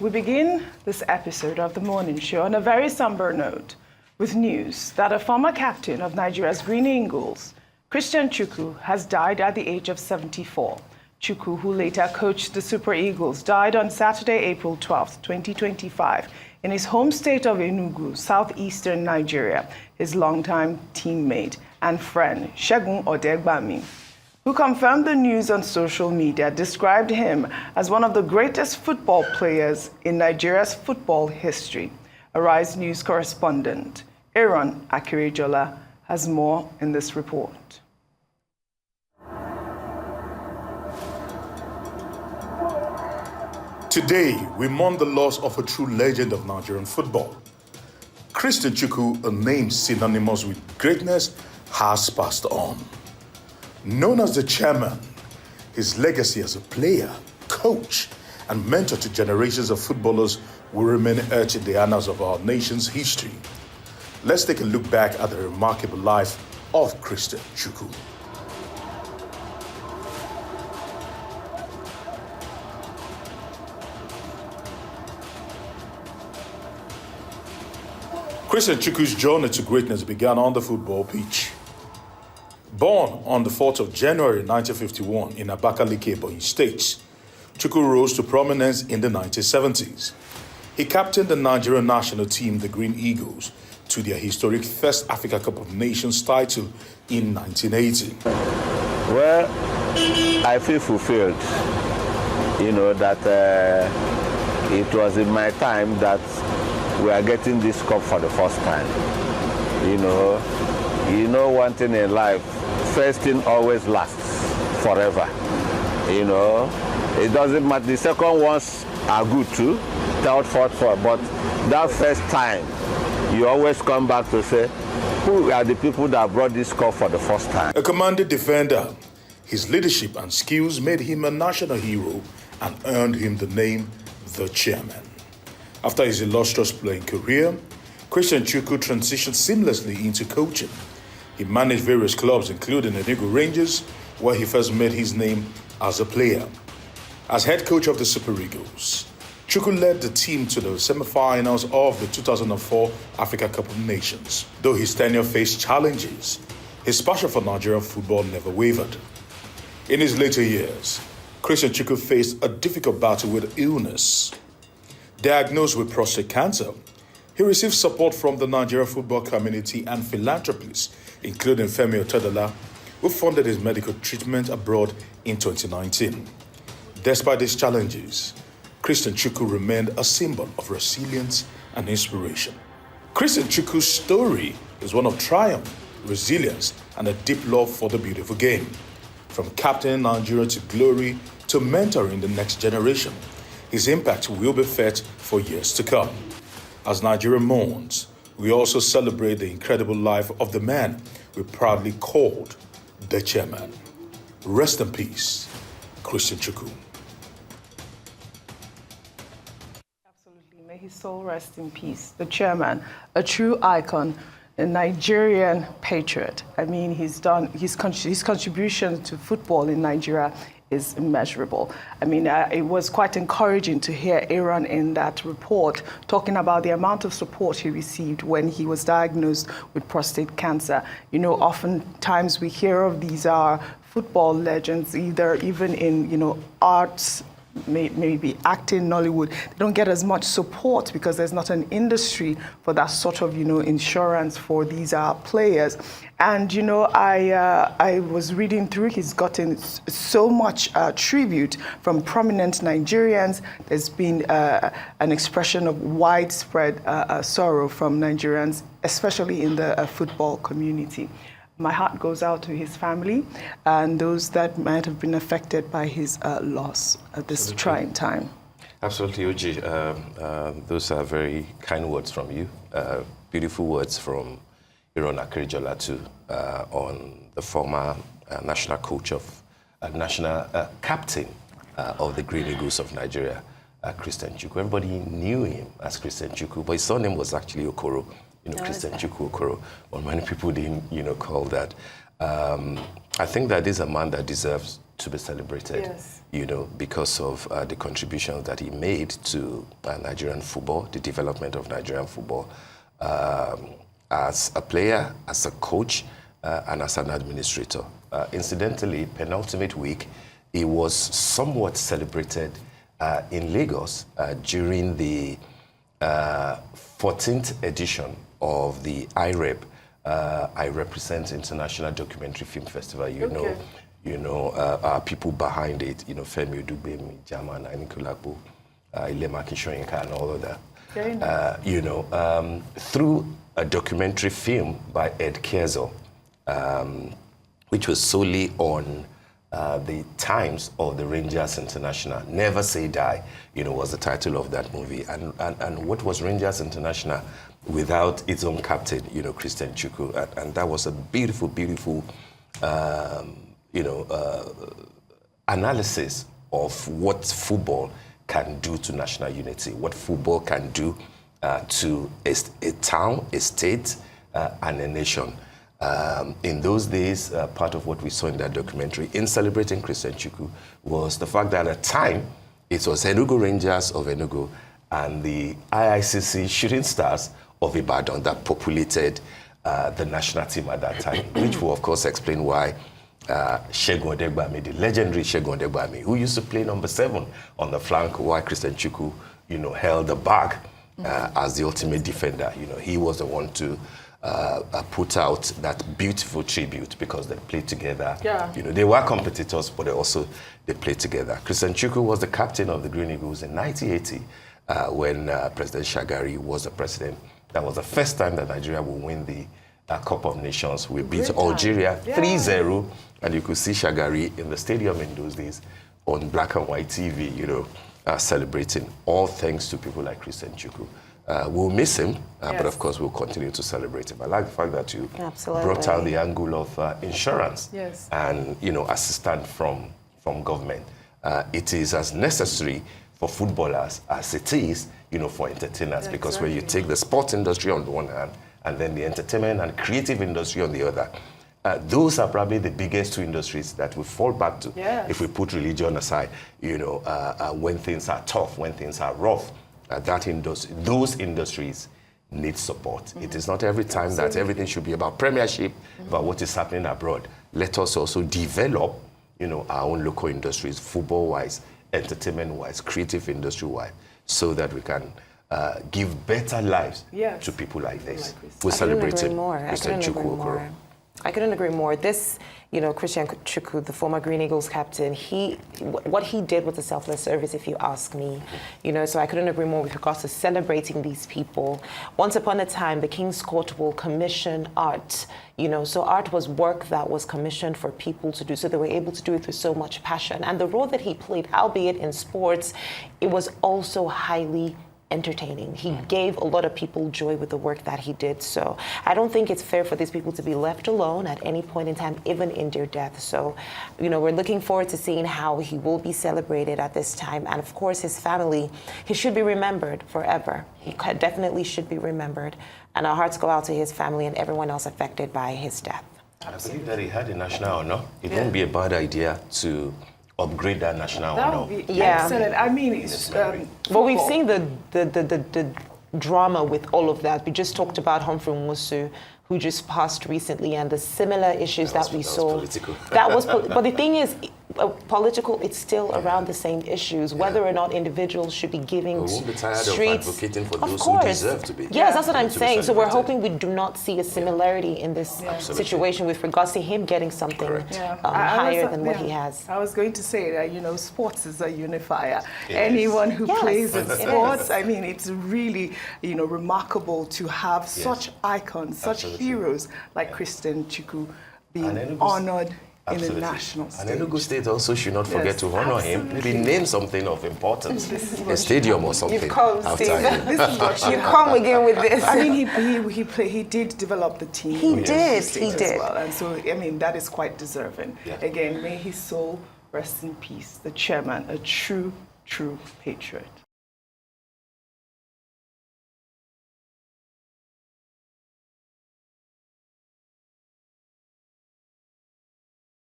We begin this episode of the morning show on a very somber note with news that a former captain of Nigeria's Green Eagles, Christian Chukwu, has died at the age of 74. Chukwu, who later coached the Super Eagles, died on Saturday, April 12, 2025, in his home state of Enugu, southeastern Nigeria. His longtime teammate and friend, Segun Odegbami, who confirmed the news on social media, described him as one of the greatest football players in Nigeria's football history. Arise News correspondent Aaron Akirejola has more in this report. Today, we mourn the loss of a true legend of Nigerian football. Christian Chukwu, a name synonymous with greatness, has passed on. Known as the chairman, his legacy as a player, coach, and mentor to generations of footballers will remain etched in the annals of our nation's history. Let's take a look back at the remarkable life of Christian Chukwu. Christian Chukwu's journey to greatness began on the football pitch. Born on the 4th of January 1951 in Abakaliki, Ebonyi State, Chukwu rose to prominence in the 1970s. He captained the Nigerian national team, the Green Eagles, to their historic first Africa Cup of Nations title in 1980. Well, I feel fulfilled, that it was in my time that we are getting this cup for the first time. One thing in life, first thing always lasts forever. It doesn't matter. The second ones are good too, third, fourth, but that first time, you always come back to say, who are the people that brought this cup for the first time? A commanding defender, his leadership and skills made him a national hero and earned him the name the chairman. After his illustrious playing career, Christian Chukwu transitioned seamlessly into coaching. He managed various clubs, including Enugu Rangers, where he first made his name as a player. As head coach of the Super Eagles, Chukwu led the team to the semi-finals of the 2004 Africa Cup of Nations. Though his tenure faced challenges, his passion for Nigerian football never wavered. In his later years, Christian Chukwu faced a difficult battle with illness. Diagnosed with prostate cancer, he received support from the Nigerian football community and philanthropists, including Femi Otedola, who funded his medical treatment abroad in 2019. Despite these challenges, Christian Chukwu remained a symbol of resilience and inspiration. Christian Chukwu's story is one of triumph, resilience, and a deep love for the beautiful game. From captaining Nigeria to glory to mentoring the next generation, his impact will be felt for years to come. As Nigeria mourns, we also celebrate the incredible life of the man we proudly called the chairman. Rest in peace, Christian Chukwu. Absolutely. May his soul rest in peace. The chairman, a true icon, a Nigerian patriot. I mean, his contribution to football in Nigeria is immeasurable. I mean, it was quite encouraging to hear Aaron in that report talking about the amount of support he received when he was diagnosed with prostate cancer. Oftentimes we hear of these football legends, even in, arts, maybe acting, Nollywood. They don't get as much support because there's not an industry for that sort of, insurance for these players. And, I was reading through, he's gotten so much tribute from prominent Nigerians. There's been an expression of widespread sorrow from Nigerians, especially in the football community. My heart goes out to his family and those that might have been affected by his loss at this trying time. Absolutely, Oji. Those are very kind words from you. Beautiful words from Aaron Akirejola too, on the former national coach of, national captain of the Green Eagles of Nigeria, Christian Chukwu. Everybody knew him as Christian Chukwu, but his surname was actually Okoro. Christian Chukwu Okoro, but many people didn't, call that. I think that is a man that deserves to be celebrated, Yes. you know, because of the contributions that he made to Nigerian football, the development of Nigerian football, as a player, as a coach, and as an administrator. Incidentally, penultimate week, he was somewhat celebrated in Lagos during the 14th edition of the IREB, I Represent International Documentary Film Festival. You know, our people behind it, you know, Femi Udubemi, Jaman, Anikulapo, Ilema Kishoyinka, and all of that. Very nice. You know, through a documentary film by Ed Kiezo, which was solely on the times of the Rangers International. Never Say Die, you know, was the title of that movie. And what was Rangers International without its own captain, you know, Christian Chukwu? And that was a beautiful, beautiful, analysis of what football can do to national unity, what football can do to a town, a state, and a nation. In those days, part of what we saw in that documentary in celebrating Christian Chukwu was the fact that at the time, it was Enugu Rangers of Enugu and the IICC Shooting Stars of Ibadan that populated the national team at that time, which will, of course, explain why Segun Odegbami, the legendary Segun Odegbami, who used to play number 7 on the flank, while Christian Chukwu, you know, held the bag as the ultimate defender. You know, he was the one to put out that beautiful tribute because they played together. Yeah. You know, they were competitors, but they played together. Christian Chukwu was the captain of the Green Eagles in 1980 when President Shagari was the president. That was the first time that Nigeria will win the Cup of Nations. We beat Algeria 3-0, and you could see Shagari in the stadium in those days on black and white TV, you know, celebrating, all thanks to people like Christian Chukwu. We'll miss him, but of course we'll continue to celebrate him. I like the fact that you brought out the angle of insurance and, you know, assistance from government. It is as necessary for footballers as it is, you know, for entertainers, because when you take the sports industry on the one hand and then the entertainment and creative industry on the other, those are probably the biggest 2 industries that we fall back to if we put religion aside, you know, when things are tough, when things are rough. Those industries need support. It is not every time that everything should be about premiership, about what is happening abroad. Let us also develop, you know, our own local industries, football-wise, entertainment-wise, creative industry-wise, so that we can give better lives to people like this. We're celebrating Christian Chukwu Okoro. I couldn't agree more. This, you know, Christian Chukwu, the former Green Eagles captain, what he did was a selfless service, if you ask me. You know, so I couldn't agree more with regards to celebrating these people. Once upon a time, the King's Court will commission art. You know, so art was work that was commissioned for people to do, so they were able to do it with so much passion. And the role that he played, albeit in sports, it was also highly entertaining. He gave a lot of people joy with the work that he did. So I don't think it's fair for these people to be left alone at any point in time, even in their death. So, you know, we're looking forward to seeing how he will be celebrated at this time. And of course, his family, he should be remembered forever. He definitely should be remembered. And our hearts go out to his family and everyone else affected by his death. I believe that he had a national honor. It won't be a bad idea to upgrade that national honor. That would be excellent. I mean, it's, but we've seen the drama with all of that. We just talked about Humphrey Nwosu, who just passed recently, and the similar issues that we saw. Political. But the thing is, political, it's still around the same issues, whether or not individuals should be giving we won't be tired streets. Of advocating for of those course. who deserve to be. Yes, that's what I'm to be saying. So we're celebrated. hoping we do not see a similarity in this situation with regards to him getting something higher than what he has. I was going to say that, you know, sports is a unifier. It Anyone is. who Yes, plays in it sports, is. I mean, it's really, you know, remarkable to have such icons, such heroes like Christian Chukwu being honored in the national stage. And Enugu State also should not forget to honor him. Maybe name something of importance, a stadium or something. You've come, after Steve. him. This is what You come again with this. I mean, he did develop the team. He in did, the state he as did. well. And so, I mean, that is quite deserving. Yeah. Again, may his soul rest in peace. The chairman, a true patriot.